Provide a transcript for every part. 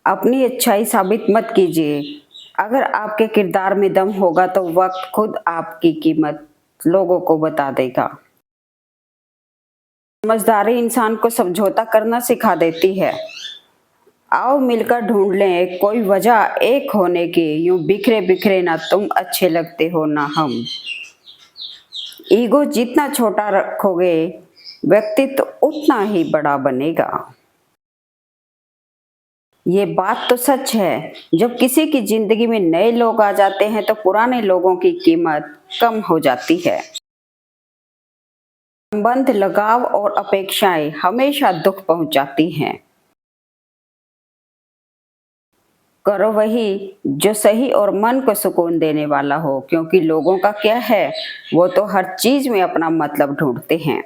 अपनी अच्छाई साबित मत कीजिए। अगर आपके किरदार में दम होगा तो वक्त खुद आपकी कीमत लोगों को बता देगा। समझदारी इंसान को समझौता करना सिखा देती है। आओ मिलकर ढूंढ लें कोई वजह एक होने की, यूं बिखरे बिखरे ना तुम अच्छे लगते हो ना हम। ईगो जितना छोटा रखोगे व्यक्तित्व उतना ही बड़ा बनेगा। ये बात तो सच है, जब किसी की जिंदगी में नए लोग आ जाते हैं तो पुराने लोगों की कीमत कम हो जाती है। संबंध, लगाव और अपेक्षाएं हमेशा दुख पहुंचाती हैं। करो वही जो सही और मन को सुकून देने वाला हो, क्योंकि लोगों का क्या है, वो तो हर चीज में अपना मतलब ढूंढते हैं।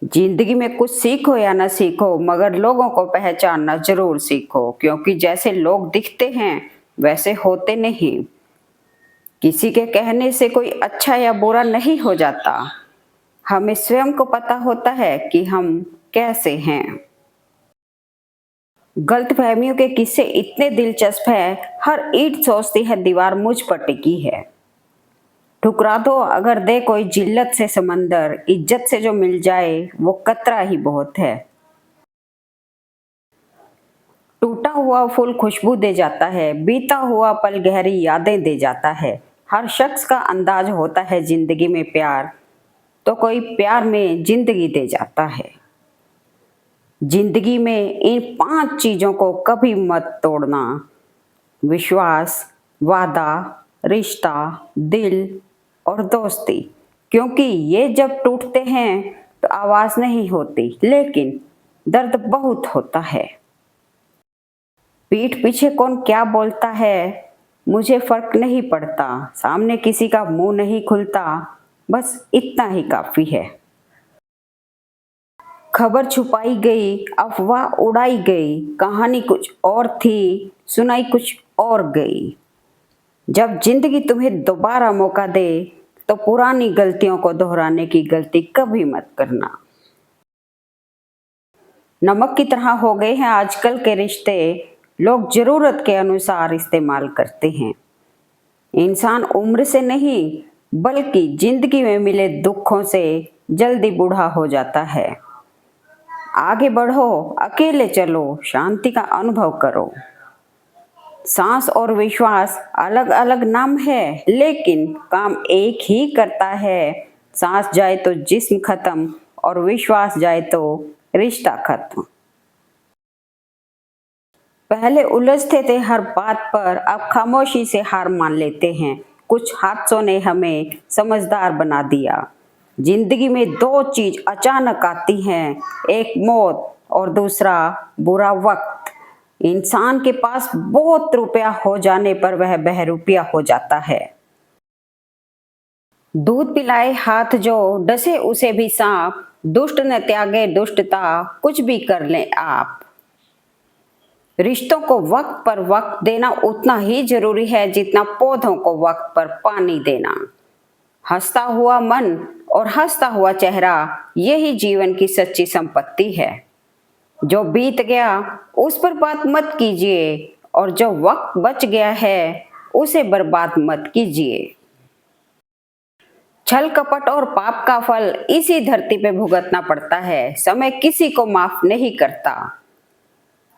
जिंदगी में कुछ सीखो या ना सीखो, मगर लोगों को पहचानना जरूर सीखो, क्योंकि जैसे लोग दिखते हैं वैसे होते नहीं। किसी के कहने से कोई अच्छा या बुरा नहीं हो जाता। हमें स्वयं को पता होता है कि हम कैसे हैं। गलतफहमियों के किस्से इतने दिलचस्प हैं, हर ईंट सोचती है दीवार मुझ पर टिकी है। ठुकरा दो अगर दे कोई जिल्लत से समंदर, इज्जत से जो मिल जाए वो कतरा ही बहुत है। टूटा हुआ फूल खुशबू दे जाता है, बीता हुआ पल गहरी यादें दे जाता है। हर शख्स का अंदाज होता है जिंदगी में प्यार, तो कोई प्यार में जिंदगी दे जाता है। जिंदगी में इन 5 चीजों को कभी मत तोड़ना: विश्वास, वादा, रिश्ता, दिल और दोस्ती। क्योंकि ये जब टूटते हैं तो आवाज नहीं होती, लेकिन दर्द बहुत होता है। पीठ पीछे कौन क्या बोलता है मुझे फर्क नहीं पड़ता, सामने किसी का मुंह नहीं खुलता, बस इतना ही काफी है। खबर छुपाई गई, अफवाह उड़ाई गई, कहानी कुछ और थी, सुनाई कुछ और गई। जब जिंदगी तुम्हें दोबारा मौका दे तो पुरानी गलतियों को दोहराने की गलती कभी मत करना। नमक की तरह हो गए हैं आजकल के रिश्ते, लोग जरूरत के अनुसार इस्तेमाल करते हैं। इंसान उम्र से नहीं बल्कि जिंदगी में मिले दुखों से जल्दी बूढ़ा हो जाता है। आगे बढ़ो, अकेले चलो, शांति का अनुभव करो। सांस और विश्वास अलग अलग नाम है, लेकिन काम एक ही करता है। सांस जाए तो जिस्म खत्म और विश्वास जाए तो रिश्ता खत्म। पहले उलझते थे हर बात पर, अब खामोशी से हार मान लेते हैं। कुछ हादसों ने हमें समझदार बना दिया। जिंदगी में 2 चीज अचानक आती हैं, एक मौत और दूसरा बुरा वक्त। इंसान के पास बहुत रुपया हो जाने पर वह बहरूपिया हो जाता है। दूध पिलाए हाथ जो डसे उसे भी सांप, दुष्ट न त्यागे दुष्टता, कुछ भी कर लें आप। रिश्तों को वक्त पर वक्त देना उतना ही जरूरी है जितना पौधों को वक्त पर पानी देना। हंसता हुआ मन और हंसता हुआ चेहरा, यही जीवन की सच्ची संपत्ति है। जो बीत गया उस पर बात मत कीजिए, और जो वक्त बच गया है उसे बर्बाद मत कीजिए। छल कपट और पाप का फल इसी धरती पे भुगतना पड़ता है। समय किसी को माफ नहीं करता।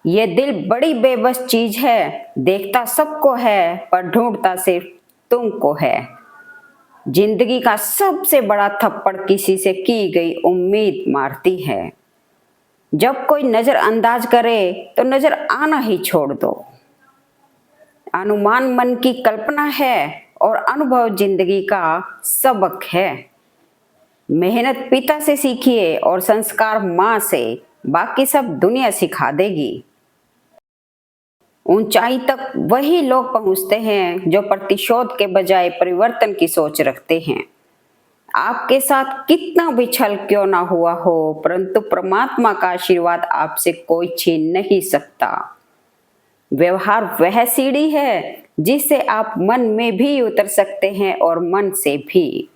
ये दिल बड़ी बेबस चीज है, देखता सबको है पर ढूंढता सिर्फ तुमको है। जिंदगी का सबसे बड़ा थप्पड़ किसी से की गई उम्मीद मारती है। जब कोई नजरअंदाज करे तो नजर आना ही छोड़ दो। अनुमान मन की कल्पना है और अनुभव जिंदगी का सबक है। मेहनत पिता से सीखिए और संस्कार माँ से, बाकी सब दुनिया सिखा देगी। ऊंचाई तक वही लोग पहुंचते हैं जो प्रतिशोध के बजाय परिवर्तन की सोच रखते हैं। आपके साथ कितना भी छल क्यों ना हुआ हो, परंतु परमात्मा का आशीर्वाद आपसे कोई छीन नहीं सकता। व्यवहार वह सीढ़ी है जिससे आप मन में भी उतर सकते हैं और मन से भी।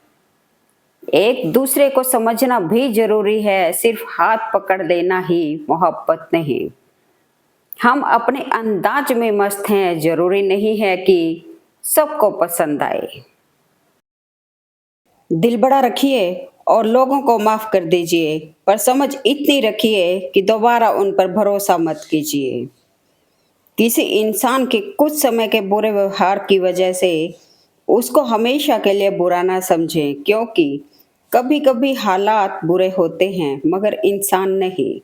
एक दूसरे को समझना भी जरूरी है, सिर्फ हाथ पकड़ लेना ही मोहब्बत नहीं। हम अपने अंदाज में मस्त हैं, जरूरी नहीं है कि सबको पसंद आए। दिल बड़ा रखिए और लोगों को माफ कर दीजिए, पर समझ इतनी रखिए कि दोबारा उन पर भरोसा मत कीजिए। किसी इंसान के कुछ समय के बुरे व्यवहार की वजह से उसको हमेशा के लिए बुरा ना समझें, क्योंकि कभी कभी हालात बुरे होते हैं मगर इंसान नहीं।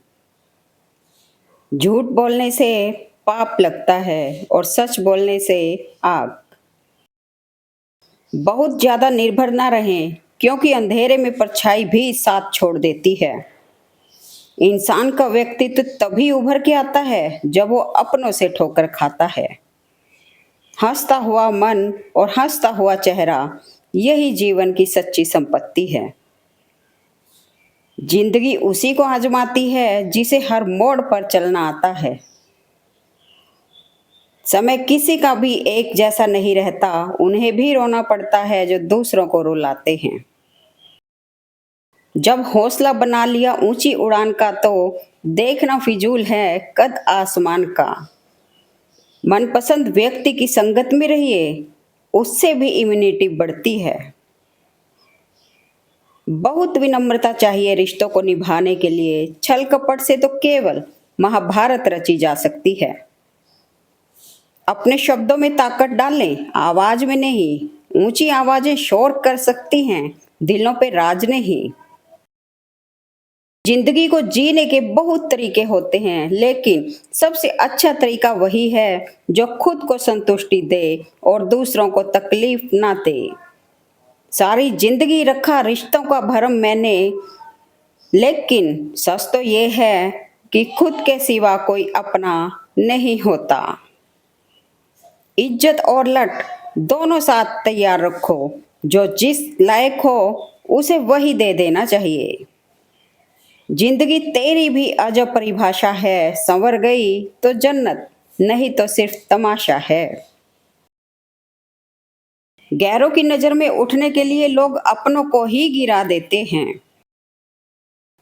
झूठ बोलने से पाप लगता है और सच बोलने से आग। बहुत ज्यादा निर्भर ना रहें, क्योंकि अंधेरे में परछाई भी साथ छोड़ देती है। इंसान का व्यक्तित्व तभी उभर के आता है जब वो अपनों से ठोकर खाता है। हंसता हुआ मन और हंसता हुआ चेहरा, यही जीवन की सच्ची संपत्ति है। जिंदगी उसी को आजमाती है जिसे हर मोड़ पर चलना आता है। समय किसी का भी एक जैसा नहीं रहता, उन्हें भी रोना पड़ता है जो दूसरों को रुलाते हैं। जब हौसला बना लिया ऊंची उड़ान का तो देखना फिजूल है कद आसमान का। मनपसंद व्यक्ति की संगत में रहिए, उससे भी इम्यूनिटी बढ़ती है। बहुत विनम्रता चाहिए रिश्तों को निभाने के लिए, छल कपट से तो केवल महाभारत रची जा सकती है। अपने शब्दों में ताकत डालें, आवाज में नहीं। ऊंची आवाजें शोर कर सकती हैं, दिलों पे राज नहीं। जिंदगी को जीने के बहुत तरीके होते हैं, लेकिन सबसे अच्छा तरीका वही है जो खुद को संतुष्टि दे और दूसरों को तकलीफ ना दे। सारी जिंदगी रखा रिश्तों का भरम मैंने, लेकिन सच तो ये है कि खुद के सिवा कोई अपना नहीं होता। इज्जत और लट दोनों साथ तैयार रखो, जो जिस लायक हो उसे वही दे देना चाहिए। जिंदगी तेरी भी अजब परिभाषा है, संवर गई तो जन्नत, नहीं तो सिर्फ तमाशा है। गैरों की नजर में उठने के लिए लोग अपनों को ही गिरा देते हैं।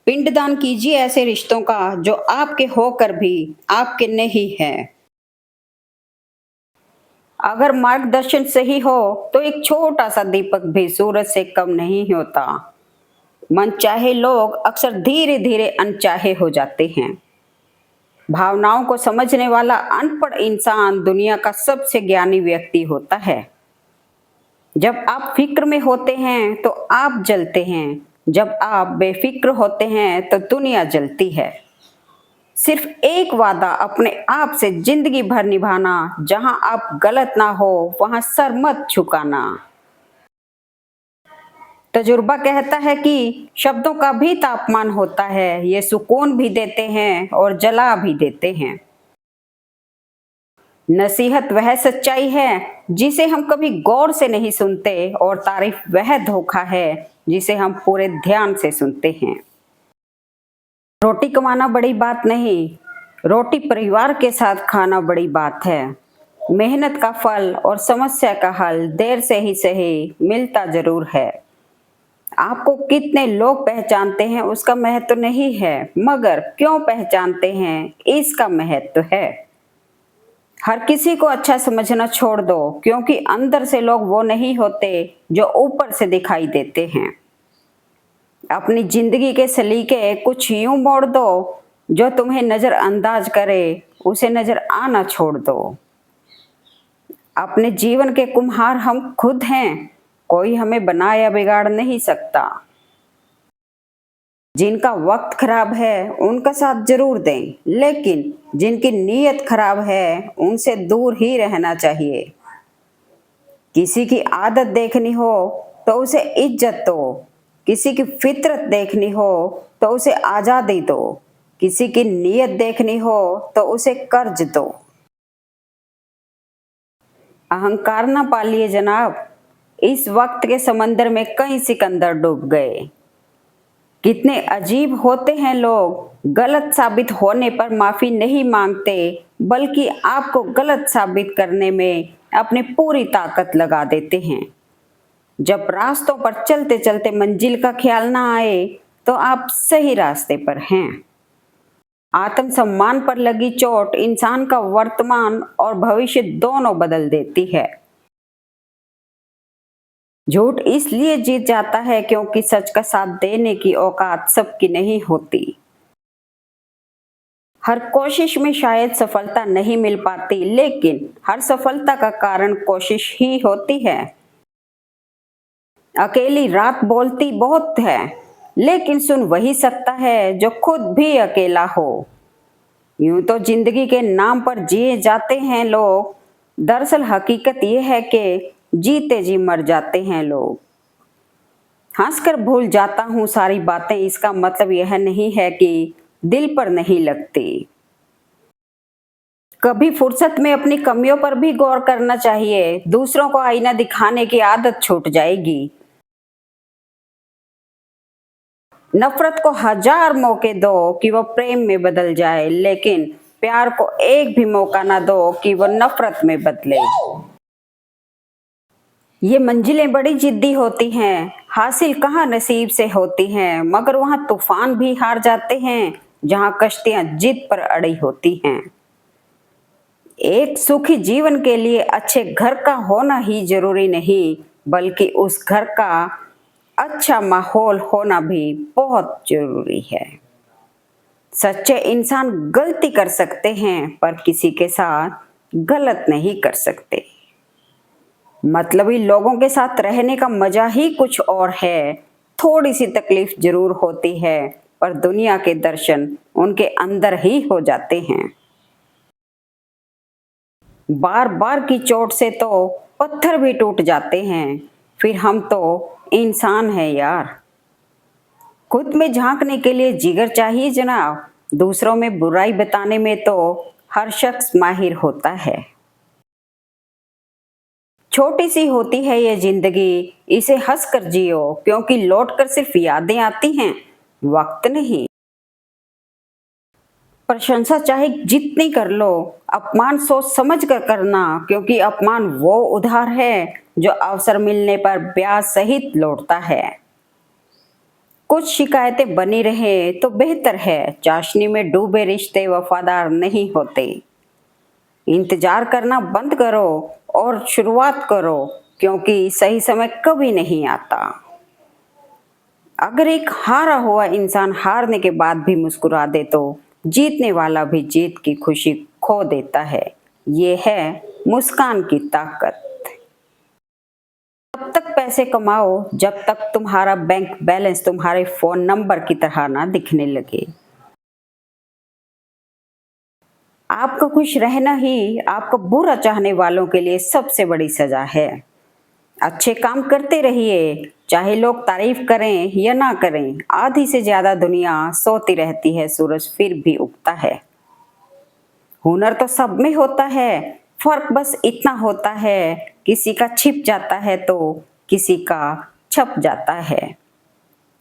पिंडदान कीजिए ऐसे रिश्तों का जो आपके होकर भी आपके नहीं है। अगर मार्गदर्शन सही हो तो एक छोटा सा दीपक भी सूरज से कम नहीं होता। मनचाहे लोग अक्सर धीरे धीरे अनचाहे हो जाते हैं। भावनाओं को समझने वाला अनपढ़ इंसान दुनिया का सबसे ज्ञानी व्यक्ति होता है। जब आप फिक्र में होते हैं तो आप जलते हैं, जब आप बेफिक्र होते हैं तो दुनिया जलती है। सिर्फ एक वादा अपने आप से जिंदगी भर निभाना, जहां आप गलत ना हो वहां सर मत झुकाना। तजुर्बा कहता है कि शब्दों का भी तापमान होता है, ये सुकून भी देते हैं और जला भी देते हैं। नसीहत वह सच्चाई है जिसे हम कभी गौर से नहीं सुनते, और तारीफ वह धोखा है जिसे हम पूरे ध्यान से सुनते हैं। रोटी कमाना बड़ी बात नहीं, रोटी परिवार के साथ खाना बड़ी बात है। मेहनत का फल और समस्या का हल देर से ही सही मिलता जरूर है। आपको कितने लोग पहचानते हैं उसका महत्व नहीं है, मगर क्यों पहचानते हैं इसका महत्व है। हर किसी को अच्छा समझना छोड़ दो, क्योंकि अंदर से लोग वो नहीं होते जो ऊपर से दिखाई देते हैं। अपनी जिंदगी के सलीके कुछ यूं मोड़ दो, जो तुम्हें नजरअंदाज करे उसे नजर आना छोड़ दो। अपने जीवन के कुम्हार हम खुद हैं, कोई हमें बना या बिगाड़ नहीं सकता। जिनका वक्त खराब है उनका साथ जरूर दें, लेकिन जिनकी नीयत खराब है उनसे दूर ही रहना चाहिए। किसी की आदत देखनी हो तो उसे इज्जत दो, किसी की फितरत देखनी हो तो उसे आजादी दो, किसी की नीयत देखनी हो तो उसे कर्ज दो। अहंकार ना पालिए जनाब, इस वक्त के समंदर में कई सिकंदर डूब गए। कितने अजीब होते हैं लोग, गलत साबित होने पर माफी नहीं मांगते, बल्कि आपको गलत साबित करने में अपनी पूरी ताकत लगा देते हैं। जब रास्तों पर चलते चलते मंजिल का ख्याल ना आए तो आप सही रास्ते पर हैं। आत्मसम्मान पर लगी चोट इंसान का वर्तमान और भविष्य दोनों बदल देती है। झूठ इसलिए जीत जाता है क्योंकि सच का साथ देने की औकात सबकी नहीं होती। हर कोशिश में शायद सफलता नहीं मिल पाती, लेकिन हर सफलता का कारण कोशिश ही होती है। अकेली रात बोलती बहुत है, लेकिन सुन वही सकता है जो खुद भी अकेला हो। यूं तो जिंदगी के नाम पर जिए जाते हैं लोग, दरअसल हकीकत यह है कि जीते जी मर जाते हैं लोग। हंसकर भूल जाता हूँ सारी बातें, इसका मतलब यह नहीं है कि दिल पर नहीं लगती। कभी फुर्सत में अपनी कमियों पर भी गौर करना चाहिए, दूसरों को आईना दिखाने की आदत छूट जाएगी। नफरत को 1000 मौके दो कि वो प्रेम में बदल जाए, लेकिन प्यार को एक भी मौका ना दो कि वो नफरत में बदले। ये मंजिलें बड़ी जिद्दी होती हैं, हासिल कहाँ नसीब से होती हैं, मगर वहां तूफान भी हार जाते हैं जहां कश्तियां जिद पर अड़ी होती हैं। एक सुखी जीवन के लिए अच्छे घर का होना ही जरूरी नहीं, बल्कि उस घर का अच्छा माहौल होना भी बहुत जरूरी है। सच्चे इंसान गलती कर सकते हैं, पर किसी के साथ गलत नहीं कर सकते। मतलबी लोगों के साथ रहने का मजा ही कुछ और है। थोड़ी सी तकलीफ जरूर होती है, पर दुनिया के दर्शन उनके अंदर ही हो जाते हैं। बार बार की चोट से तो पत्थर भी टूट जाते हैं, फिर हम तो इंसान हैं यार। खुद में झांकने के लिए जिगर चाहिए जनाब, दूसरों में बुराई बताने में तो हर शख्स माहिर होता है। छोटी सी होती है ये जिंदगी, इसे हंस कर जियो, क्योंकि लौट कर सिर्फ यादें आती हैं, वक्त नहीं। प्रशंसा चाहे जितनी कर लो, अपमान सोच समझ कर करना, क्योंकि अपमान वो उधार है जो अवसर मिलने पर ब्याज सहित लौटता है। कुछ शिकायतें बनी रहे तो बेहतर है, चाशनी में डूबे रिश्ते वफादार नहीं होते। इंतजार करना बंद करो और शुरुआत करो, क्योंकि सही समय कभी नहीं आता। अगर एक हारा हुआ इंसान हारने के बाद भी मुस्कुरा दे तो जीतने वाला भी जीत की खुशी खो देता है। ये है मुस्कान की ताकत। तब तक पैसे कमाओ जब तक तुम्हारा बैंक बैलेंस तुम्हारे फोन नंबर की तरह ना दिखने लगे। आपका खुश रहना ही आपको बुरा चाहने वालों के लिए सबसे बड़ी सजा है। अच्छे काम करते रहिए, चाहे लोग तारीफ करें या ना करें। आधी से ज्यादा दुनिया सोती रहती है, सूरज फिर भी उगता है। हुनर तो सब में होता है, फर्क बस इतना होता है, किसी का छिप जाता है तो किसी का छप जाता है।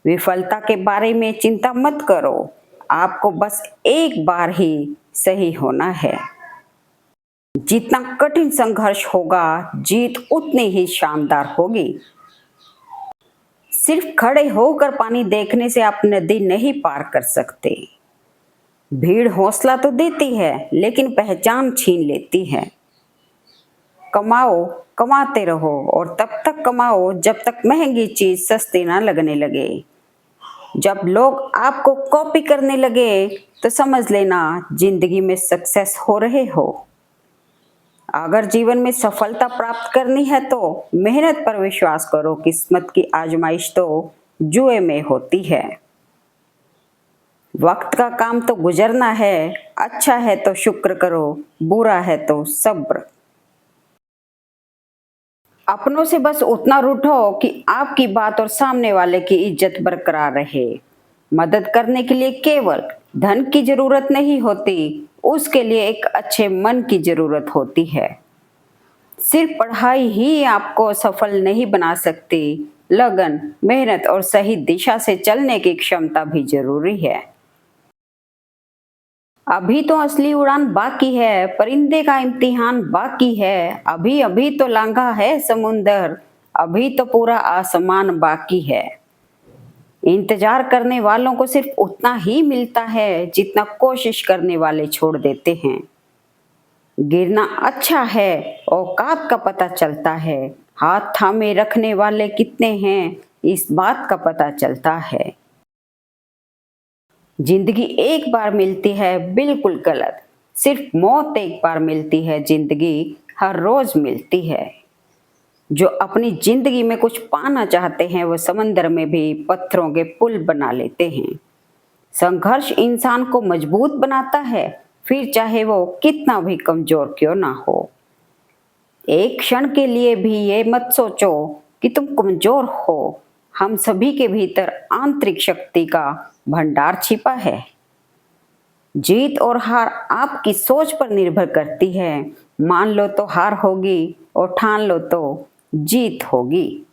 विफलता के बारे में चिंता मत करो, आपको बस एक बार ही सही होना है। जितना कठिन संघर्ष होगा, जीत उतनी ही शानदार होगी। सिर्फ खड़े होकर पानी देखने से आप नदी नहीं पार कर सकते। भीड़ हौसला तो देती है, लेकिन पहचान छीन लेती है। कमाओ, कमाते रहो, और तब तक कमाओ जब तक महंगी चीज सस्ती ना लगने लगे। जब लोग आपको कॉपी करने लगे तो समझ लेना जिंदगी में सक्सेस हो रहे हो। अगर जीवन में सफलता प्राप्त करनी है तो मेहनत पर विश्वास करो, किस्मत की आजमाइश तो जुए में होती है। वक्त का काम तो गुजरना है, अच्छा है तो शुक्र करो, बुरा है तो सब्र। अपनों से बस उतना रूठो कि आपकी बात और सामने वाले की इज्जत बरकरार रहे। मदद करने के लिए केवल धन की जरूरत नहीं होती, उसके लिए एक अच्छे मन की जरूरत होती है। सिर्फ पढ़ाई ही आपको सफल नहीं बना सकती, लगन, मेहनत और सही दिशा से चलने की क्षमता भी जरूरी है। अभी तो असली उड़ान बाकी है, परिंदे का इम्तिहान बाकी है। अभी अभी तो लांघा है समुंदर, अभी तो पूरा आसमान बाकी है। इंतजार करने वालों को सिर्फ उतना ही मिलता है जितना कोशिश करने वाले छोड़ देते हैं। गिरना अच्छा है, औकात का पता चलता है। हाथ थामे रखने वाले कितने हैं इस बात का पता चलता है। जिंदगी एक बार मिलती है बिल्कुल गलत, सिर्फ मौत एक बार मिलती है, जिंदगी हर रोज मिलती है। जो अपनी जिंदगी में कुछ पाना चाहते हैं वो समंदर में भी पत्थरों के पुल बना लेते हैं। संघर्ष इंसान को मजबूत बनाता है, फिर चाहे वो कितना भी कमजोर क्यों ना हो। एक क्षण के लिए भी ये मत सोचो कि तुम कमजोर हो। हम सभी के भीतर आंतरिक शक्ति का भंडार छिपा है। जीत और हार आपकी सोच पर निर्भर करती है। मान लो तो हार होगी और ठान लो तो जीत होगी।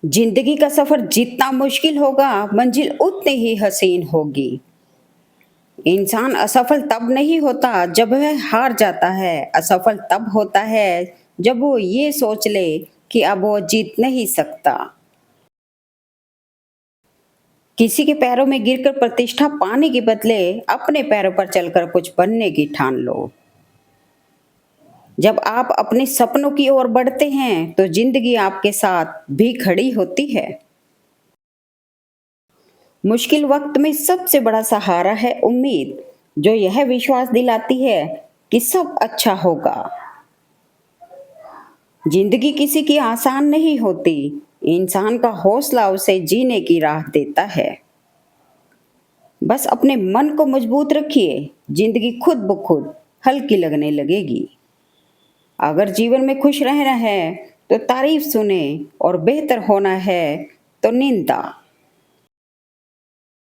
जिंदगी का सफर जितना मुश्किल होगा, मंजिल उतनी ही हसीन होगी। इंसान असफल तब नहीं होता जब वह हार जाता है, असफल तब होता है जब वो ये सोच ले कि अब वो जीत नहीं सकता। किसी के पैरों में गिरकर प्रतिष्ठा पाने के बदले अपने पैरों पर चलकर कुछ बनने की ठान लो। जब आप अपने सपनों की ओर बढ़ते हैं तो जिंदगी आपके साथ भी खड़ी होती है। मुश्किल वक्त में सबसे बड़ा सहारा है उम्मीद, जो यह विश्वास दिलाती है कि सब अच्छा होगा। जिंदगी किसी की आसान नहीं होती, इंसान का हौसला उसे जीने की राह देता है। बस अपने मन को मजबूत रखिए, जिंदगी खुद ब खुद हल्की लगने लगेगी। अगर जीवन में खुश रहना है तो तारीफ सुने और बेहतर होना है तो निंदा।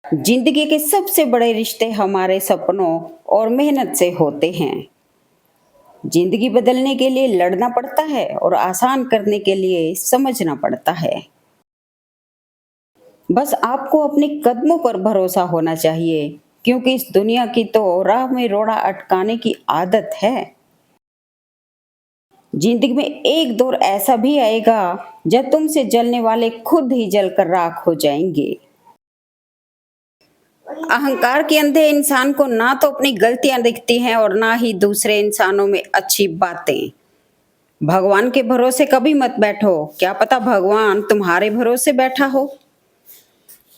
जिंदगी के सबसे बड़े रिश्ते हमारे सपनों और मेहनत से होते हैं। जिंदगी बदलने के लिए लड़ना पड़ता है और आसान करने के लिए समझना पड़ता है। बस आपको अपने कदमों पर भरोसा होना चाहिए, क्योंकि इस दुनिया की तो राह में रोड़ा अटकाने की आदत है। जिंदगी में एक दौर ऐसा भी आएगा जब तुमसे जलने वाले खुद ही जलकर राख हो जाएंगे। अहंकार के अंधे इंसान को ना तो अपनी गलतियां दिखती हैं और ना ही दूसरे इंसानों में अच्छी बातें। भगवान के भरोसे कभी मत बैठो, क्या पता भगवान तुम्हारे भरोसे बैठा हो।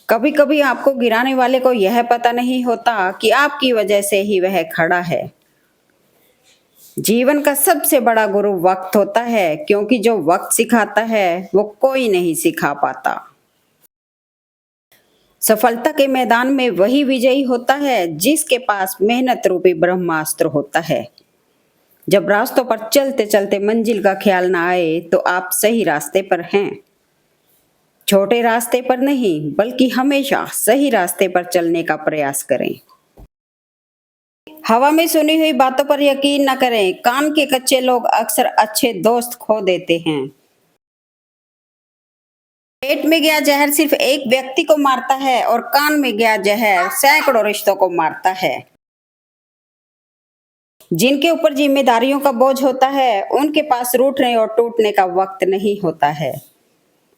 कभी कभी आपको गिराने वाले को यह पता नहीं होता कि आपकी वजह से ही वह खड़ा है। जीवन का सबसे बड़ा गुरु वक्त होता है, क्योंकि जो वक्त सिखाता है वो कोई नहीं सिखा पाता। सफलता के मैदान में वही विजयी होता है जिसके पास मेहनत रूपी ब्रह्मास्त्र होता है। जब रास्तों पर चलते चलते मंजिल का ख्याल ना आए तो आप सही रास्ते पर हैं। छोटे रास्ते पर नहीं बल्कि हमेशा सही रास्ते पर चलने का प्रयास करें। हवा में सुनी हुई बातों पर यकीन न करें। कान के कच्चे लोग अक्सर अच्छे दोस्त खो देते हैं। पेट में गया जहर सिर्फ एक व्यक्ति को मारता है और कान में गया जहर सैकड़ों रिश्तों को मारता है। जिनके ऊपर जिम्मेदारियों का बोझ होता है उनके पास रूठने और टूटने का वक्त नहीं होता है।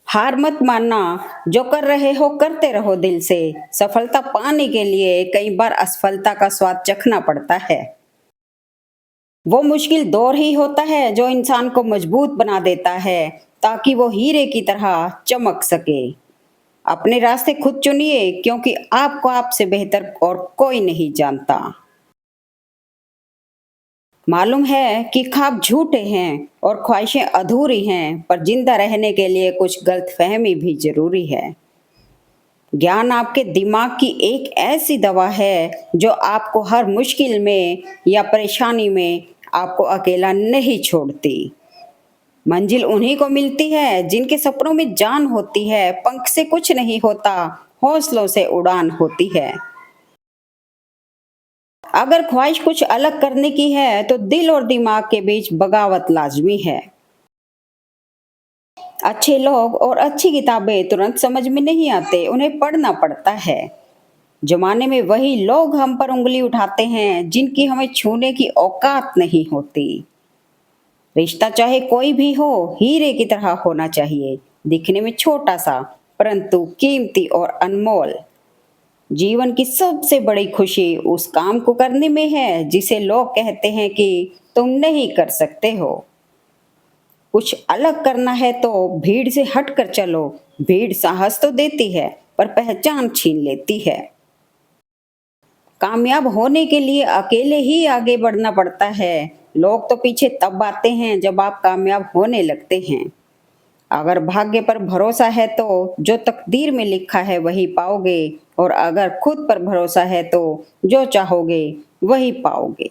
हार मत मानना, जो कर रहे हो करते रहो दिल से। सफलता पाने के लिए कई बार असफलता का स्वाद चखना पड़ता है। वो मुश्किल दौर ही होता है जो इंसान को मजबूत बना देता है, ताकि वो हीरे की तरह चमक सके। अपने रास्ते खुद चुनिए, क्योंकि आपको आपसे बेहतर और कोई नहीं जानता। मालूम है कि ख्वाब झूठे हैं और ख्वाहिशें अधूरी हैं, पर जिंदा रहने के लिए कुछ गलतफहमी भी जरूरी है। ज्ञान आपके दिमाग की एक ऐसी दवा है जो आपको हर मुश्किल में या परेशानी में आपको अकेला नहीं छोड़ती। मंजिल उन्हीं को मिलती है जिनके सपनों में जान होती है। पंख से कुछ नहीं होता, हौसलों से उड़ान होती है। अगर ख्वाहिश कुछ अलग करने की है तो दिल और दिमाग के बीच बगावत लाजमी है। अच्छे लोग और अच्छी किताबें तुरंत समझ में नहीं आते, उन्हें पढ़ना पड़ता है। जमाने में वही लोग हम पर उंगली उठाते हैं जिनकी हमें छूने की औकात नहीं होती। रिश्ता चाहे कोई भी हो, हीरे की तरह होना चाहिए, दिखने में छोटा सा परंतु कीमती और अनमोल। जीवन की सबसे बड़ी खुशी उस काम को करने में है जिसे लोग कहते हैं कि तुम नहीं कर सकते हो। कुछ अलग करना है तो भीड़ से हटकर चलो। भीड़ साहस तो देती है पर पहचान छीन लेती है। कामयाब होने के लिए अकेले ही आगे बढ़ना पड़ता है। लोग तो पीछे तब आते हैं जब आप कामयाब होने लगते हैं। अगर भाग्य पर भरोसा है तो जो तकदीर में लिखा है वही पाओगे, और अगर खुद पर भरोसा है तो जो चाहोगे वही पाओगे।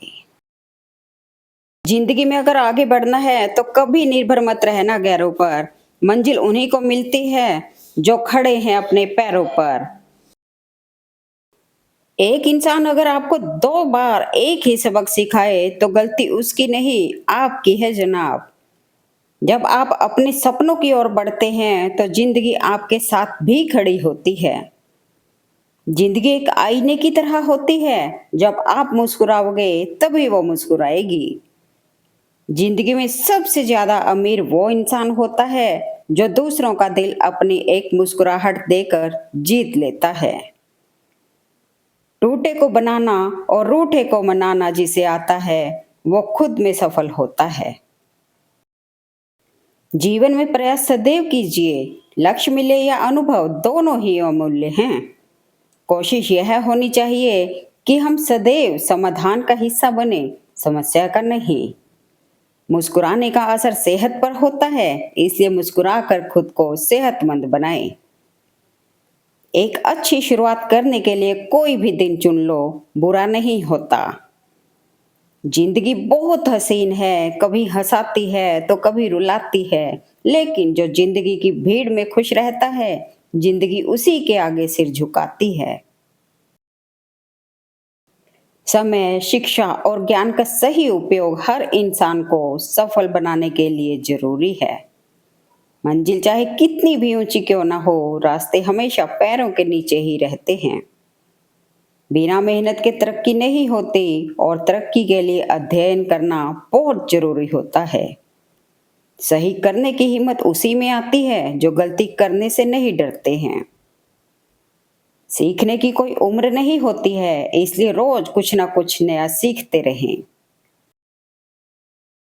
जिंदगी में अगर आगे बढ़ना है तो कभी निर्भर मत रहना गैरों पर। मंजिल उन्हीं को मिलती है जो खड़े हैं अपने पैरों पर। एक इंसान अगर आपको 2 बार एक ही सबक सिखाए तो गलती उसकी नहीं आपकी है जनाब। जब आप अपने सपनों की ओर बढ़ते हैं तो जिंदगी आपके साथ भी खड़ी होती है। जिंदगी एक आईने की तरह होती है, जब आप मुस्कुराओगे तभी वो मुस्कुराएगी। जिंदगी में सबसे ज्यादा अमीर वो इंसान होता है जो दूसरों का दिल अपनी एक मुस्कुराहट देकर जीत लेता है। टूटे को बनाना और रूठे को मनाना जिसे आता है वो खुद में सफल होता है। जीवन में प्रयास सदैव कीजिए। लक्ष्य मिले या अनुभव दोनों ही अमूल्य हैं। कोशिश यह होनी चाहिए कि हम सदैव समाधान का हिस्सा बने, समस्या का नहीं। मुस्कुराने का असर सेहत पर होता है, इसलिए मुस्कुराकर खुद को सेहतमंद बनाएं। एक अच्छी शुरुआत करने के लिए कोई भी दिन चुन लो, बुरा नहीं होता। जिंदगी बहुत हसीन है, कभी हंसाती है तो कभी रुलाती है, लेकिन जो जिंदगी की भीड़ में खुश रहता है, जिंदगी उसी के आगे सिर झुकाती है। समय, शिक्षा और ज्ञान का सही उपयोग हर इंसान को सफल बनाने के लिए जरूरी है। मंजिल चाहे कितनी भी ऊंची क्यों ना हो, रास्ते हमेशा पैरों के नीचे ही रहते हैं। बिना मेहनत के तरक्की नहीं होती, और तरक्की के लिए अध्ययन करना बहुत जरूरी होता है। सही करने की हिम्मत उसी में आती है जो गलती करने से नहीं डरते हैं। सीखने की कोई उम्र नहीं होती है, इसलिए रोज कुछ ना कुछ नया सीखते रहें।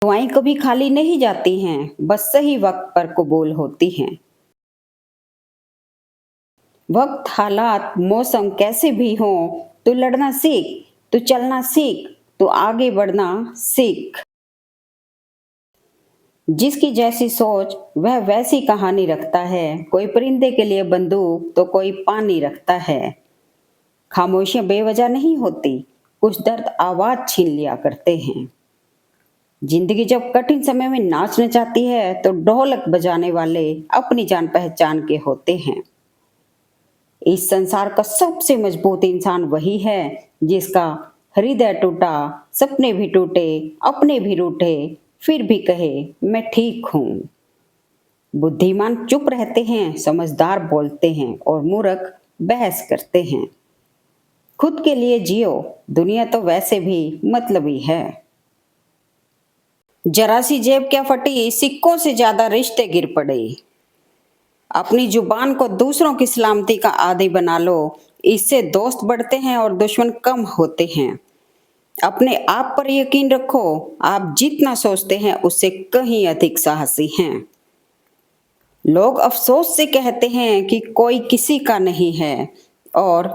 दुआएं कभी खाली नहीं जाती हैं, बस सही वक्त पर कबूल होती हैं। वक्त, हालात, मौसम कैसे भी हो, तू लड़ना सीख, तू चलना सीख, तू आगे बढ़ना सीख। जिसकी जैसी सोच वह वैसी कहानी रखता है। कोई परिंदे के लिए बंदूक तो कोई पानी रखता है। खामोशियां बेवजह नहीं होती, कुछ दर्द आवाज छीन लिया करते हैं। जिंदगी जब कठिन समय में नाचना चाहती है तो ढोलक बजाने वाले अपनी जान पहचान के होते हैं। इस संसार का सबसे मजबूत इंसान वही है जिसका हृदय टूटा, सपने भी टूटे, अपने भी रूठे, फिर भी कहे मैं ठीक हूं। बुद्धिमान चुप रहते हैं, समझदार बोलते हैं और मूर्ख बहस करते हैं। खुद के लिए जियो, दुनिया तो वैसे भी मतलबी है। जरा सी जेब क्या फटी, सिक्कों से ज्यादा रिश्ते गिर पड़े। अपनी जुबान को दूसरों की सलामती का आदी बना लो, इससे दोस्त बढ़ते हैं और दुश्मन कम होते हैं। अपने आप पर यकीन रखो, आप जितना सोचते हैं उससे कहीं अधिक साहसी हैं। लोग अफसोस से कहते हैं कि कोई किसी का नहीं है, और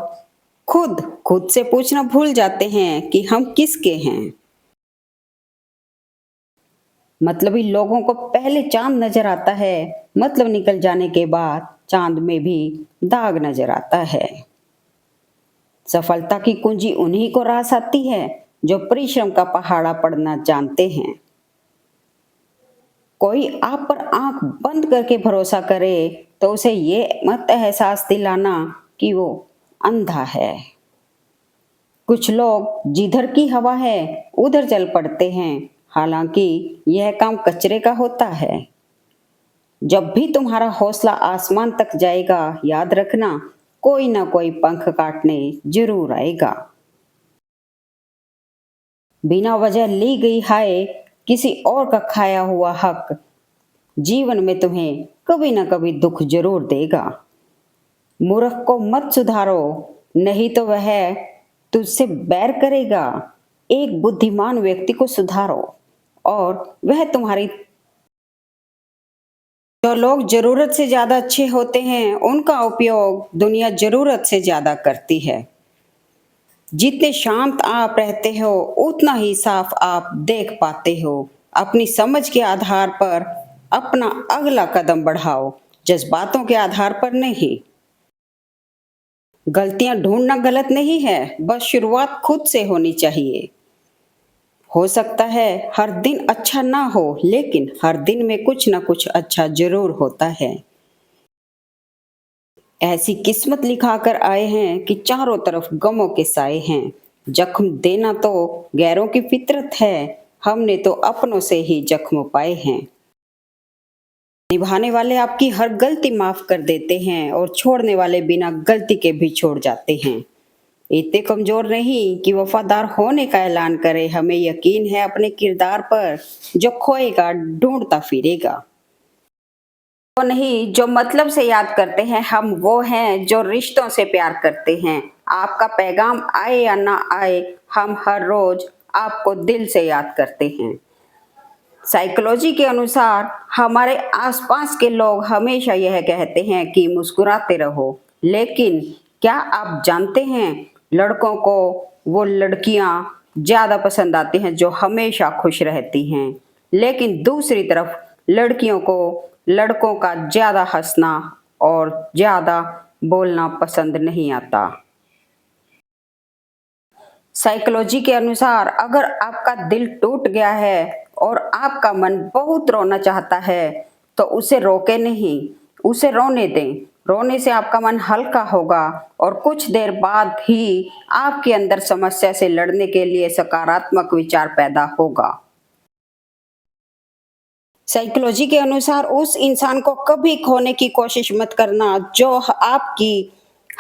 खुद खुद से पूछना भूल जाते हैं कि हम किसके हैं। मतलबी लोगों को पहले चांद नजर आता है, मतलब निकल जाने के बाद चांद में भी दाग नजर आता है। सफलता की कुंजी उन्हीं को रास आती है जो परिश्रम का पहाड़ा पड़ना जानते हैं। कोई आप पर आंख बंद करके भरोसा करे तो उसे ये मत एहसास दिलाना कि वो अंधा है। कुछ लोग जिधर की हवा है उधर चल पड़ते हैं, हालांकि यह काम कचरे का होता है। जब भी तुम्हारा हौसला आसमान तक जाएगा, याद रखना कोई ना कोई पंख काटने जरूर आएगा। बिना वजह ली गई हाय, किसी और का खाया हुआ हक जीवन में तुम्हें कभी ना कभी दुख जरूर देगा। मूर्ख को मत सुधारो, नहीं तो वह तुझसे बैर करेगा। एक बुद्धिमान व्यक्ति को सुधारो और वह तुम्हारी। जो लोग जरूरत से ज्यादा अच्छे होते हैं उनका उपयोग दुनिया जरूरत से ज्यादा करती है। जितने शांत आप रहते हो उतना ही साफ आप देख पाते हो। अपनी समझ के आधार पर अपना अगला कदम बढ़ाओ, जज्बातों के आधार पर नहीं। गलतियां ढूंढना गलत नहीं है, बस शुरुआत खुद से होनी चाहिए। हो सकता है हर दिन अच्छा ना हो, लेकिन हर दिन में कुछ ना कुछ अच्छा जरूर होता है। ऐसी किस्मत लिखाकर आए हैं कि चारों तरफ गमों के साए हैं। जख्म देना तो गैरों की फितरत है, हमने तो अपनों से ही जख्म पाए हैं। निभाने वाले आपकी हर गलती माफ कर देते हैं और छोड़ने वाले बिना गलती के भी छोड़ जाते हैं। इतने कमजोर नहीं कि वफादार होने का ऐलान करे, हमें यकीन है अपने किरदार पर। जो खोएगा ढूंढता फिरेगा। वो नहीं जो मतलब से याद करते हैं, हम वो हैं जो रिश्तों से प्यार करते हैं। आपका पैगाम आए या ना आए, हम हर रोज आपको दिल से याद करते हैं। साइकोलॉजी के अनुसार हमारे आसपास के लोग हमेशा यह कहते हैं कि मुस्कुराते रहो, लेकिन क्या आप जानते हैं लड़कों को वो लड़कियां ज्यादा पसंद आती हैं जो हमेशा खुश रहती हैं, लेकिन दूसरी तरफ लड़कियों को लड़कों का ज्यादा हंसना और ज्यादा बोलना पसंद नहीं आता। साइकोलॉजी के अनुसार अगर आपका दिल टूट गया है और आपका मन बहुत रोना चाहता है तो उसे रोके नहीं, उसे रोने दें। रोने से आपका मन हल्का होगा और कुछ देर बाद ही आपके अंदर समस्या से लड़ने के लिए सकारात्मक विचार पैदा होगा। साइकोलॉजी के अनुसार उस इंसान को कभी खोने की कोशिश मत करना जो आपकी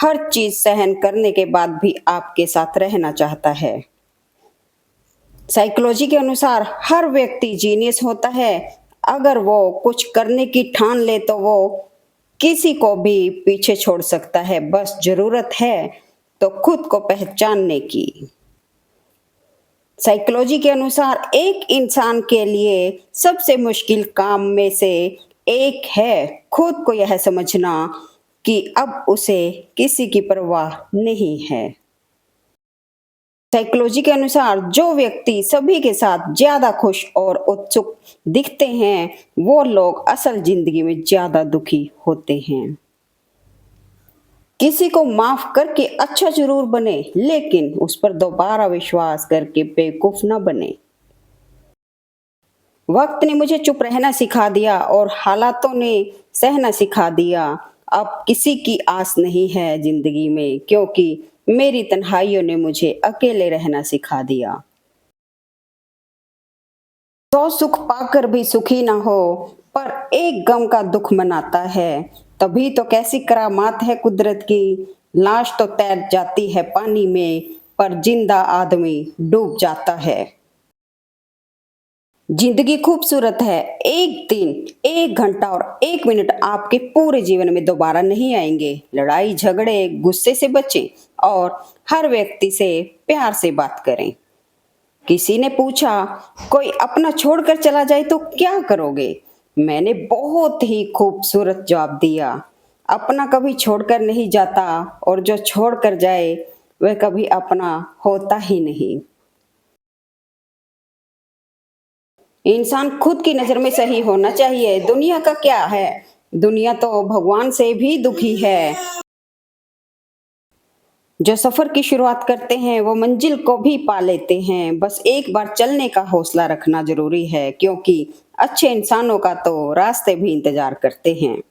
हर चीज सहन करने के बाद भी आपके साथ रहना चाहता है। साइकोलॉजी के अनुसार हर व्यक्ति जीनियस होता है। अगर वो कुछ करने की ठान ले तो वो किसी को भी पीछे छोड़ सकता है, बस जरूरत है तो खुद को पहचानने की। साइकोलॉजी के अनुसार एक इंसान के लिए सबसे मुश्किल काम में से एक है खुद को यह समझना कि अब उसे किसी की परवाह नहीं है। साइकोलॉजी के अनुसार जो व्यक्ति सभी के साथ ज्यादा खुश और उत्सुक दिखते हैं वो लोग असल जिंदगी में ज्यादा दुखी होते हैं। किसी को माफ करके अच्छा जरूर बने, लेकिन उस पर दोबारा विश्वास करके बेवकूफ न बने। वक्त ने मुझे चुप रहना सिखा दिया और हालातों ने सहना सिखा दिया। अब किसी की आस नहीं है जिंदगी में, क्योंकि मेरी तन्हाइयों ने मुझे अकेले रहना सिखा दिया। तो सुख पाकर भी सुखी ना हो, पर एक गम का दुख मनाता है। तभी तो कैसी करामात है कुदरत की। लाश तो तैर जाती है पानी में, पर जिंदा आदमी डूब जाता है। जिंदगी खूबसूरत है। एक दिन, एक घंटा और एक मिनट आपके पूरे जीवन में दोबारा नहीं आएंगे। लड़ाई झगड़े गुस्से से बचें और हर व्यक्ति से प्यार से बात करें। किसी ने पूछा कोई अपना छोड़कर चला जाए तो क्या करोगे? मैंने बहुत ही खूबसूरत जवाब दिया, अपना कभी छोड़कर नहीं जाता और जो छोड़कर जाए वह कभी अपना होता ही नहीं। इंसान खुद की नजर में सही होना चाहिए। दुनिया का क्या है, दुनिया तो भगवान से भी दुखी है। जो सफर की शुरुआत करते हैं वो मंजिल को भी पा लेते हैं। बस एक बार चलने का हौसला रखना जरूरी है, क्योंकि अच्छे इंसानों का तो रास्ते भी इंतजार करते हैं।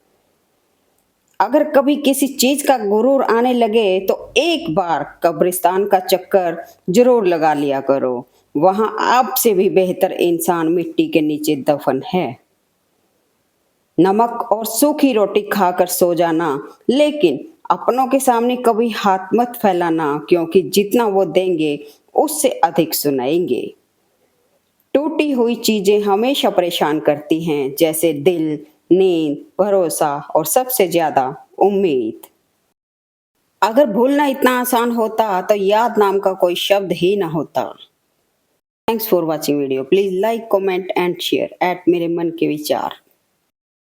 अगर कभी किसी चीज का गुरूर आने लगे तो एक बार कब्रिस्तान का चक्कर जरूर लगा लिया करो। वहां आपसे भी बेहतर इंसान मिट्टी के नीचे दफन है। नमक और सूखी रोटी खाकर सो जाना, लेकिन अपनों के सामने कभी हाथ मत फैलाना, क्योंकि जितना वो देंगे उससे अधिक सुनाएंगे। टूटी हुई चीजें हमेशा परेशान करती हैं, जैसे दिल, नींद, भरोसा और सबसे ज्यादा उम्मीद। अगर भूलना इतना आसान होता तो याद नाम का कोई शब्द ही ना होता। Thanks for watching video. Please like, comment and share eight मेरे मन के विचार।